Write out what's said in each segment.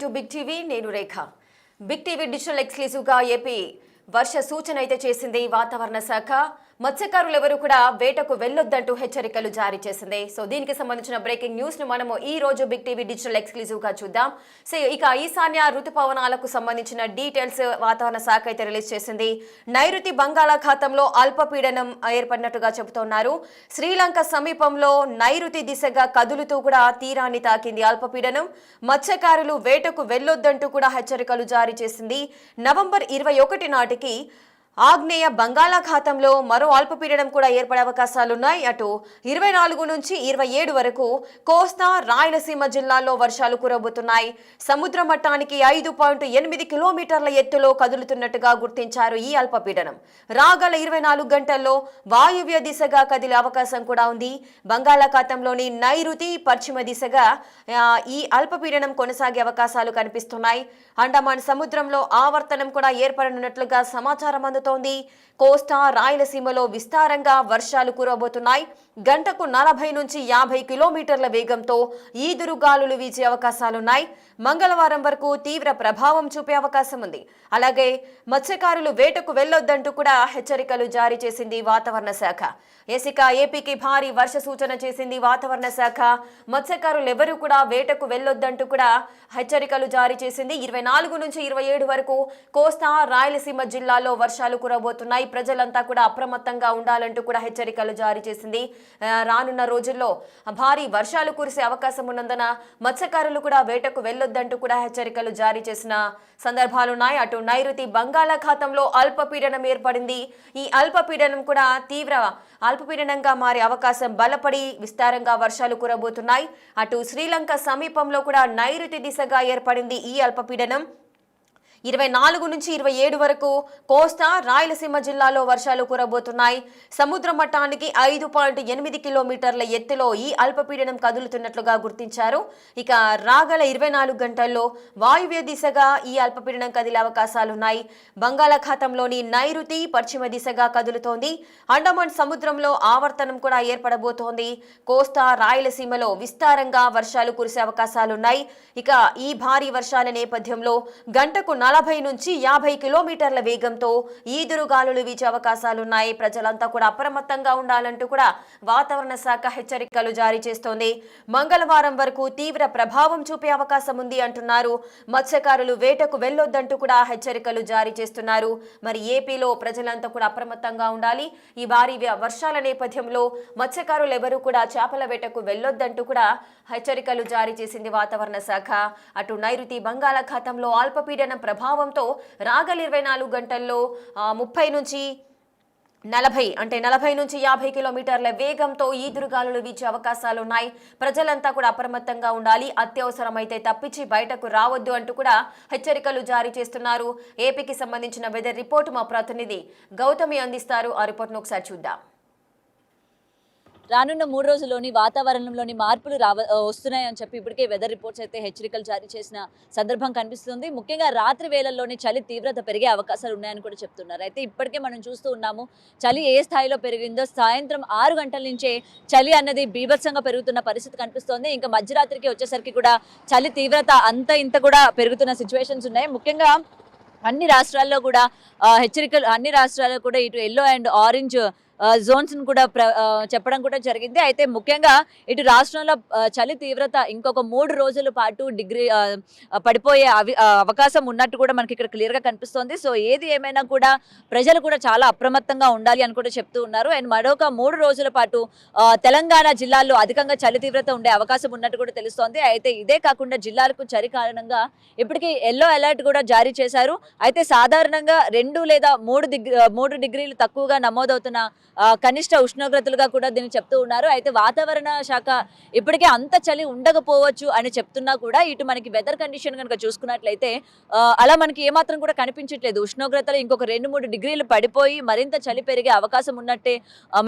To big TV నేను రేఖ. Big TV digital exclusive గా AP వర్ష సూచన అయితే చేసింది వాతావరణ శాఖ. మత్స్యకారులు ఎవరు కూడా వేటకు వెళ్లొద్దంటూ హెచ్చరికలు జారీ చేసింది. సో దీనికి సంబంధించిన బ్రేకింగ్ న్యూస్ ను మనము ఈ రోజు బిగ్ టీవీ డిజిటల్ ఎక్స్క్లూజివ్ గా చూద్దాం. సో ఇక ఈశాన్య ఋతుపవనాలకు సంబంధించిన డీటెయిల్స్ వాతావరణ శాఖ అయితే రిలీజ్ చేసింది. నైరుతి బంగాళాఖాతంలో అల్పపీడనం ఏర్పడినట్టుగా చెబుతున్నారు. శ్రీలంక సమీపంలో నైరుతి దిశగా కదులుతూ కూడా తీరాన్ని తాకింది అల్పపీడనం. మత్స్యకారులు వేటకు వెళ్లొద్దంటూ కూడా హెచ్చరికలు జారీ చేసింది. నవంబర్ 21 నాటికి ఆగ్నేయ బంగాళాఖాతంలో మరో అల్పపీడనం కూడా ఏర్పడే అవకాశాలున్నాయి. అటు 24 నుంచి 27 వరకు కోస్తా రాయలసీమ జిల్లాల్లో వర్షాలు కురవబోతున్నాయి. సముద్ర మట్టానికి 5.8 కిలోమీటర్ల ఎత్తులో కదులుతున్నట్టుగా గుర్తించారు ఈ అల్పపీడనం. రాగల 24 గంటల్లో వాయువ్య దిశగా కదిలే అవకాశం కూడా ఉంది. బంగాళాఖాతంలోని నైరుతి పశ్చిమ దిశగా ఈ అల్పపీడనం కొనసాగే అవకాశాలు కనిపిస్తున్నాయి. అండమాన్ సముద్రంలో ఆవర్తనం కూడా ఏర్పడనున్నట్లుగా సమాచారం అందుతోంది. కోస్తా రాయలసీమలో విస్తారంగా వర్షాలు కురవబోతున్నాయి. గంటకు 40 నుంచి 50 కిలోమీటర్ల వేగంతో ఈదురుగాలులు వీచే అవకాశాలున్నాయి. మంగళవారం వరకు తీవ్ర ప్రభావం చూపే అవకాశం ఉంది. అలాగే మత్స్యకారులు వేటకు వెళ్లొద్దంటూ కూడా హెచ్చరికలు జారీ చేసింది వాతావరణ శాఖ. ఏపీకి భారీ వర్ష సూచన చేసింది వాతావరణ శాఖ. మత్స్యకారులు ఎవరు కూడా వేటకు వెళ్లొద్దంటూ కూడా హెచ్చరికలు జారీ చేసింది. 24 నుంచి 27 వరకు కోస్తా రాయలసీమ జిల్లాలో వర్షాలు కురవబోతున్నాయి. ప్రజలంతా కూడా అప్రమత్తంగా ఉండాలంటూ కూడా హెచ్చరికలు జారీ చేసింది. రానున్న రోజుల్లో భారీ వర్షాలు కురిసే అవకాశం ఉన్నందున మత్స్యకారులు కూడా వేటకు వెళ్లొద్దంటూ కూడా హెచ్చరికలు జారీ చేసిన సందర్భాలున్నాయి. అటు నైరుతి బంగాళాఖాతంలో అల్పపీడనం ఏర్పడింది. ఈ అల్పపీడనం కూడా తీవ్ర అల్పపీడనంగా మారే అవకాశం బలపడి విస్తారంగా వర్షాలు కురవబోతున్నాయి. అటు శ్రీలంక సమీపంలో కూడా నైరుతి దిశగా ఏర్పడింది ఈ అల్పపీడనం. 24 నుంచి 27 వరకు కోస్తా రాయలసీమ జిల్లాలో వర్షాలు కురవబోతున్నాయి. సముద్ర మట్టానికి 5.8 కిలోమీటర్ల ఎత్తులో ఈ అల్పపీడనం కదులుతున్నట్లుగా గుర్తించారు. ఇక రాగల 24 గంటల్లో వాయువ్య దిశగా ఈ అల్పపీడనం కదిలే అవకాశాలున్నాయి. బంగాళాఖాతంలోని నైరుతి పశ్చిమ దిశగా కదులుతోంది. అండమాన్ సముద్రంలో ఆవర్తనం కూడా ఏర్పడబోతోంది. కోస్తా రాయలసీమలో విస్తారంగా వర్షాలు కురిసే అవకాశాలున్నాయి. ఇక ఈ భారీ వర్షాల నేపథ్యంలో గంటకు 40 నుంచి 50 కిలోమీటర్ల వేగంతో ఈదురుగాలులు వీచే అవకాశాలున్నాయి. ప్రజలంతా కూడా అప్రమత్తంగా ఉండాలంటూ కూడా వాతావరణ శాఖ హెచ్చరికలు జారీ చేస్తోంది. మంగళవారం వరకు తీవ్ర ప్రభావం చూపే అవకాశం ఉంది అంటున్నారు. మత్స్యకారులు వేటకు వెళ్లొద్దంటూ కూడా హెచ్చరికలు జారీ చేస్తున్నారు. మరి ఏపీలో ప్రజలంతా కూడా అప్రమత్తంగా ఉండాలి. ఈ భారీ వర్షాల నేపథ్యంలో మత్స్యకారులు ఎవరు కూడా చేపల వేటకు వెళ్లొద్దంటూ కూడా హెచ్చరికలు జారీ చేసింది వాతావరణ శాఖ. అటు నైరుతి బంగాళాఖాతంలో అల్పపీడనం ప్రభావంతో రాగల 24 గంటల్లో 30 నుంచి 40 నుంచి 50 కిలోమీటర్ల వేగంతో ఈదురుగాలులు వీచే అవకాశాలున్నాయి. ప్రజలంతా కూడా అప్రమత్తంగా ఉండాలి. అత్యవసరమైతే తప్పించి బయటకు రావద్దు అంటూ కూడా హెచ్చరికలు జారీ చేస్తున్నారు. ఏపీకి సంబంధించిన వెదర్ రిపోర్ట్ మా ప్రతినిధి గౌతమి అందిస్తారు. ఆ రిపోర్ట్ను ఒకసారి చూద్దాం. రానున్న 3 రోజుల్లోని వాతావరణంలోని మార్పులు వస్తున్నాయని చెప్పి ఇప్పటికే వెదర్ రిపోర్ట్స్ అయితే హెచ్చరికలు జారీ చేసిన సందర్భం కనిపిస్తుంది. ముఖ్యంగా రాత్రి వేళల్లోని చలి తీవ్రత పెరిగే అవకాశాలు ఉన్నాయని కూడా చెప్తున్నారు. అయితే ఇప్పటికే మనం చూస్తూ ఉన్నాము చలి ఏ స్థాయిలో పెరిగిందో. సాయంత్రం 6 గంటల నుంచే చలి అన్నది బీభత్సంగా పెరుగుతున్న పరిస్థితి కనిపిస్తోంది. ఇంకా మధ్యరాత్రికి వచ్చేసరికి కూడా చలి తీవ్రత ఇంత కూడా పెరుగుతున్న సిచ్యువేషన్స్ ఉన్నాయి. ముఖ్యంగా అన్ని రాష్ట్రాల్లో కూడా హెచ్చరికలు అన్ని రాష్ట్రాల్లో కూడా ఇటు ఎల్లో అండ్ ఆరెంజ్ జోన్స్ కూడా చెప్పడం కూడా జరిగింది. అయితే ముఖ్యంగా ఇటు రాష్ట్రంలో చలి తీవ్రత ఇంకొక 3 రోజుల పాటు పడిపోయే అవకాశం ఉన్నట్టు కూడా మనకి ఇక్కడ క్లియర్గా కనిపిస్తోంది. సో ఏది ఏమైనా కూడా ప్రజలు కూడా చాలా అప్రమత్తంగా ఉండాలి అని కూడా చెప్తూ ఉన్నారు. అండ్ మరొక 3 రోజుల పాటు తెలంగాణ జిల్లాల్లో అధికంగా చలి తీవ్రత ఉండే అవకాశం ఉన్నట్టు కూడా తెలుస్తోంది. అయితే ఇదే కాకుండా జిల్లాలకు చలి కారణంగా ఇప్పటికీ ఎల్లో అలర్ట్ కూడా జారీ చేశారు. అయితే సాధారణంగా 2 లేదా 3 డిగ్రీలు తక్కువగా నమోదవుతున్న కనిష్ట ఉష్ణోగ్రతలుగా కూడా దీన్ని చెప్తూ ఉన్నారు. అయితే వాతావరణ శాఖ ఇప్పటికే అంత చలి ఉండకపోవచ్చు అని చెప్తున్నా కూడా ఇటు మనకి వెదర్ కండిషన్ కనుక చూసుకున్నట్లయితే అలా మనకి ఏమాత్రం కూడా కనిపించట్లేదు. ఉష్ణోగ్రతలు ఇంకొక 2-3 డిగ్రీలు పడిపోయి మరింత చలి పెరిగే అవకాశం ఉన్నట్టే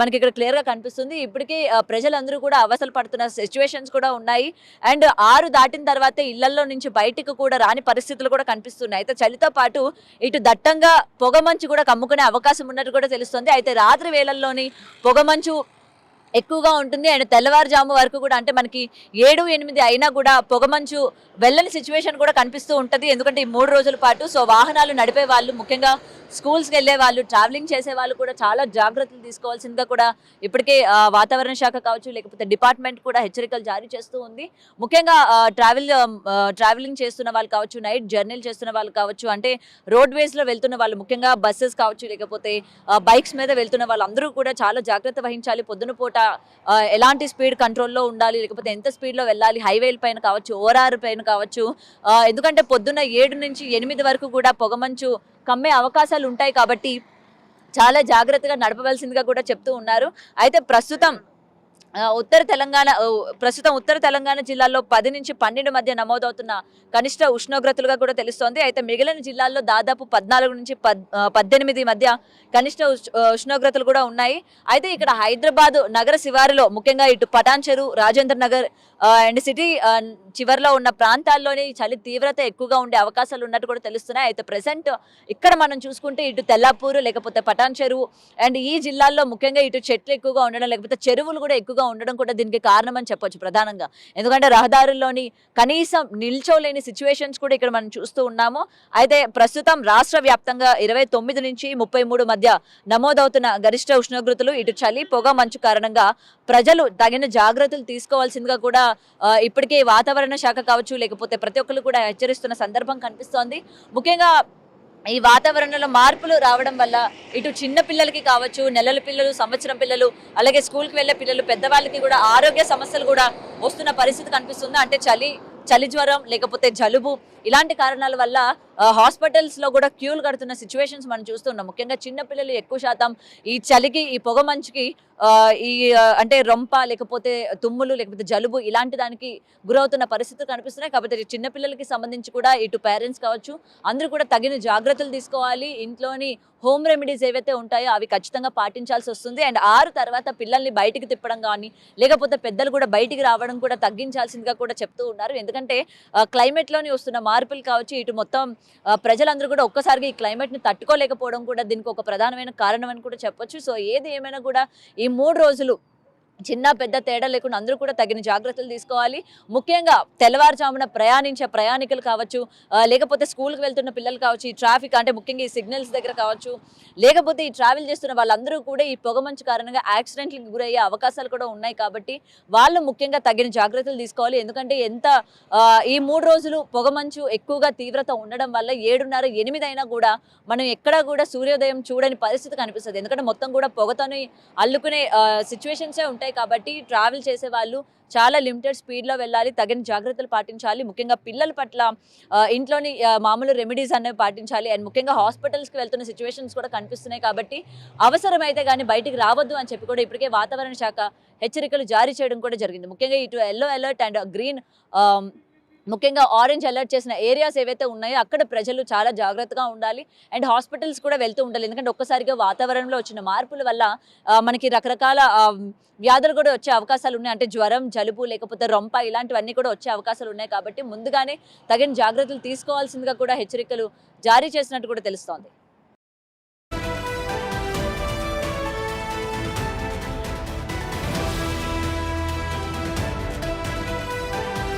మనకి ఇక్కడ క్లియర్గా కనిపిస్తుంది. ఇప్పటికే ప్రజలందరూ కూడా అవసరం పడుతున్న సిచ్యువేషన్స్ కూడా ఉన్నాయి. అండ్ 6 దాటిన తర్వాతే ఇళ్లలో నుంచి బయటికి కూడా రాని పరిస్థితులు కూడా కనిపిస్తున్నాయి. అయితే చలితో పాటు ఇటు దట్టంగా పొగమంచు కూడా కమ్ముకునే అవకాశం ఉన్నట్టు కూడా తెలుస్తుంది. అయితే రాత్రి వేళల్లోని పొగమంచు ఎక్కువగా ఉంటుంది. అండ్ తెల్లవారుజాము వరకు కూడా అంటే మనకి 7-8 అయినా కూడా పొగమంచు వెళ్ళని సిచ్యువేషన్ కూడా కనిపిస్తూ ఉంటది. ఎందుకంటే ఈ 3 రోజుల పాటు సో వాహనాలు నడిపే వాళ్ళు, ముఖ్యంగా స్కూల్స్‌కి వెళ్ళే వాళ్ళు, ట్రావెలింగ్ చేసే వాళ్ళు కూడా చాలా జాగ్రత్తలు తీసుకోవాల్సిందిగా కూడా ఇప్పటికే వాతావరణ శాఖ కావచ్చు, లేకపోతే డిపార్ట్మెంట్ కూడా హెచ్చరికలు జారీ చేస్తూ ఉంది. ముఖ్యంగా ట్రావెలింగ్ చేస్తున్న వాళ్ళు కావచ్చు, నైట్ జర్నీలు చేస్తున్న వాళ్ళు కావచ్చు, అంటే రోడ్వేస్‌లో వెళ్తున్న వాళ్ళు, ముఖ్యంగా బస్సెస్ కావచ్చు, లేకపోతే బైక్స్ మీద వెళ్తున్న వాళ్ళందరూ కూడా చాలా జాగ్రత్త వహించాలి. పొద్దున పూట ఎలాంటి స్పీడ్ కంట్రోల్‌లో ఉండాలి, లేకపోతే ఎంత స్పీడ్‌లో వెళ్ళాలి, హైవేల పైన కావచ్చు, ఓఆర్ఆర్ పైన కావచ్చు. ఎందుకంటే పొద్దున్న 7-8 వరకు కూడా పొగమంచు కమ్మే అవకాశాలు ఉంటాయి కాబట్టి చాలా జాగ్రత్తగా నడపవలసిందిగా కూడా చెప్తూ ఉన్నారు. అయితే ప్రస్తుతం ఉత్తర తెలంగాణ జిల్లాల్లో 10-12 మధ్య నమోదవుతున్న కనిష్ట ఉష్ణోగ్రతలుగా కూడా తెలుస్తోంది. అయితే మిగిలిన జిల్లాల్లో దాదాపు 14-18 మధ్య కనిష్ట ఉష్ణోగ్రతలు కూడా ఉన్నాయి. అయితే ఇక్కడ హైదరాబాద్ నగర శివారులో, ముఖ్యంగా ఇటు పటాన్ చెరు, రాజేంద్ర నగర్ అండ్ సిటీ చివరిలో ఉన్న ప్రాంతాల్లోనే చలి తీవ్రత ఎక్కువగా ఉండే అవకాశాలు ఉన్నట్టు కూడా తెలుస్తున్నాయి. అయితే ప్రెసెంట్ ఇక్కడ మనం చూసుకుంటే ఇటు తెల్లాపూరు, లేకపోతే పటాన్ చెరువు అండ్ ఈ జిల్లాల్లో ముఖ్యంగా ఇటు చెట్లు ఎక్కువగా ఉండడం, లేకపోతే చెరువులు కూడా ఎక్కువగా ఉండడం కూడా దీనికి కారణం అని చెప్పొచ్చు ప్రధానంగా. ఎందుకంటే రహదారుల్లోని కనీసం నిల్చోలేని సిచ్యువేషన్స్ కూడా ఇక్కడ మనం చూస్తూ ఉన్నాము. అయితే ప్రస్తుతం రాష్ట్ర వ్యాప్తంగా 29-33 మధ్య నమోదవుతున్న గరిష్ట ఉష్ణోగ్రతలు, ఇటు చలి పొగ మంచు కారణంగా ప్రజలు తగిన జాగ్రత్తలు తీసుకోవాల్సిందిగా కూడా ఇప్పటికే వాతావరణ శాఖ కావచ్చు, లేకపోతే ప్రతి ఒక్కరు కూడా హెచ్చరిస్తున్న సందర్భం కనిపిస్తోంది. ముఖ్యంగా ఈ వాతావరణంలో మార్పులు రావడం వల్ల ఇటు చిన్న పిల్లలకి కావచ్చు, నెలల పిల్లలు, సంవత్సరం పిల్లలు, అలాగే స్కూల్కి వెళ్ళే పిల్లలు, పెద్దవాళ్ళకి కూడా ఆరోగ్య సమస్యలు కూడా వస్తున్న పరిస్థితి కనిపిస్తుంది. అంటే చలి జ్వరం, లేకపోతే జలుబు, ఇలాంటి కారణాల వల్ల హాస్పిటల్స్లో కూడా క్యూలు కడుతున్న సిచ్యువేషన్స్ మనం చూస్తున్నాం. ముఖ్యంగా చిన్నపిల్లలు ఎక్కువ శాతం ఈ చలికి, ఈ పొగ మంచుకి అంటే రొంప, లేకపోతే తుమ్ములు, లేకపోతే జలుబు ఇలాంటి దానికి గురవుతున్న పరిస్థితులు కనిపిస్తున్నాయి. కాబట్టి చిన్నపిల్లలకి సంబంధించి కూడా ఇటు పేరెంట్స్ కావచ్చు, అందరూ కూడా తగిన జాగ్రత్తలు తీసుకోవాలి. ఇంట్లోని హోమ్ రెమెడీస్ ఏవైతే ఉంటాయో అవి ఖచ్చితంగా పాటించాల్సి వస్తుంది. అండ్ 6 తర్వాత పిల్లల్ని బయటికి తిప్పడం కానీ, లేకపోతే పెద్దలు కూడా బయటికి రావడం కూడా తగ్గించాల్సిందిగా కూడా చెప్తూ ఉన్నారు. ఎందుకంటే క్లైమేట్లోని వస్తున్న మార్పులు కావచ్చు, ఇటు మొత్తం ప్రజలందరూ కూడా ఒక్కసారిగా ఈ క్లైమేట్ని తట్టుకోలేకపోవడం కూడా దీనికి ఒక ప్రధానమైన కారణం అని కూడా చెప్పొచ్చు. సో ఏది ఏమైనా కూడా ఈ 3 రోజులు చిన్న పెద్ద తేడా లేకుండా అందరూ కూడా తగిన జాగ్రత్తలు తీసుకోవాలి. ముఖ్యంగా తెల్లవారుజామున ప్రయాణించే ప్రయాణికులు కావచ్చు, లేకపోతే స్కూల్కి వెళ్తున్న పిల్లలు కావచ్చు, ఈ ట్రాఫిక్ అంటే ముఖ్యంగా ఈ సిగ్నల్స్ దగ్గర కావచ్చు, లేకపోతే ఈ ట్రావెల్ చేస్తున్న వాళ్ళందరూ కూడా ఈ పొగమంచు కారణంగా యాక్సిడెంట్లకు గురయ్యే అవకాశాలు కూడా ఉన్నాయి. కాబట్టి వాళ్ళు ముఖ్యంగా తగిన జాగ్రత్తలు తీసుకోవాలి. ఎందుకంటే ఈ 3 రోజులు పొగమంచు ఎక్కువగా తీవ్రత ఉండడం వల్ల 7:30-8 అయినా కూడా మనం ఎక్కడా కూడా సూర్యోదయం చూడని పరిస్థితి కనిపిస్తుంది. ఎందుకంటే మొత్తం కూడా పొగతోని అల్లుకునే సిచ్యువేషన్సే ఉంటాయి. కాబట్టి ట్రావెల్ చేసే వాళ్ళు చాలా లిమిటెడ్ స్పీడ్లో వెళ్ళాలి, తగిన జాగ్రత్తలు పాటించాలి. ముఖ్యంగా పిల్లల పట్ల ఇంట్లోని మామూలు రెమెడీస్ అనేవి పాటించాలి. అండ్ ముఖ్యంగా హాస్పిటల్స్కి వెళ్తున్న సిచ్యువేషన్స్ కూడా కనిపిస్తున్నాయి. కాబట్టి అవసరమైతే కానీ బయటికి రావద్దు అని చెప్పి కూడా ఇప్పటికే వాతావరణ శాఖ హెచ్చరికలు జారీ చేయడం కూడా జరిగింది. ముఖ్యంగా ఇటు ఎల్లో అలర్ట్ అండ్ గ్రీన్, ముఖ్యంగా ఆరెంజ్ అలర్ట్ చేసిన ఏరియాస్ ఏవైతే ఉన్నాయో అక్కడ ప్రజలు చాలా జాగ్రత్తగా ఉండాలి. అండ్ హాస్పిటల్స్ కూడా వెళ్తూ ఉండాలి. ఎందుకంటే ఒక్కసారిగా వాతావరణంలో వచ్చిన మార్పుల వల్ల మనకి రకరకాల వ్యాధులు కూడా వచ్చే అవకాశాలు ఉన్నాయి. అంటే జ్వరం, జలుబు, లేకపోతే రొంప ఇలాంటివన్నీ కూడా వచ్చే అవకాశాలు ఉన్నాయి. కాబట్టి ముందుగానే తగిన జాగ్రత్తలు తీసుకోవాల్సిందిగా కూడా హెచ్చరికలు జారీ చేసినట్టు కూడా తెలుస్తోంది.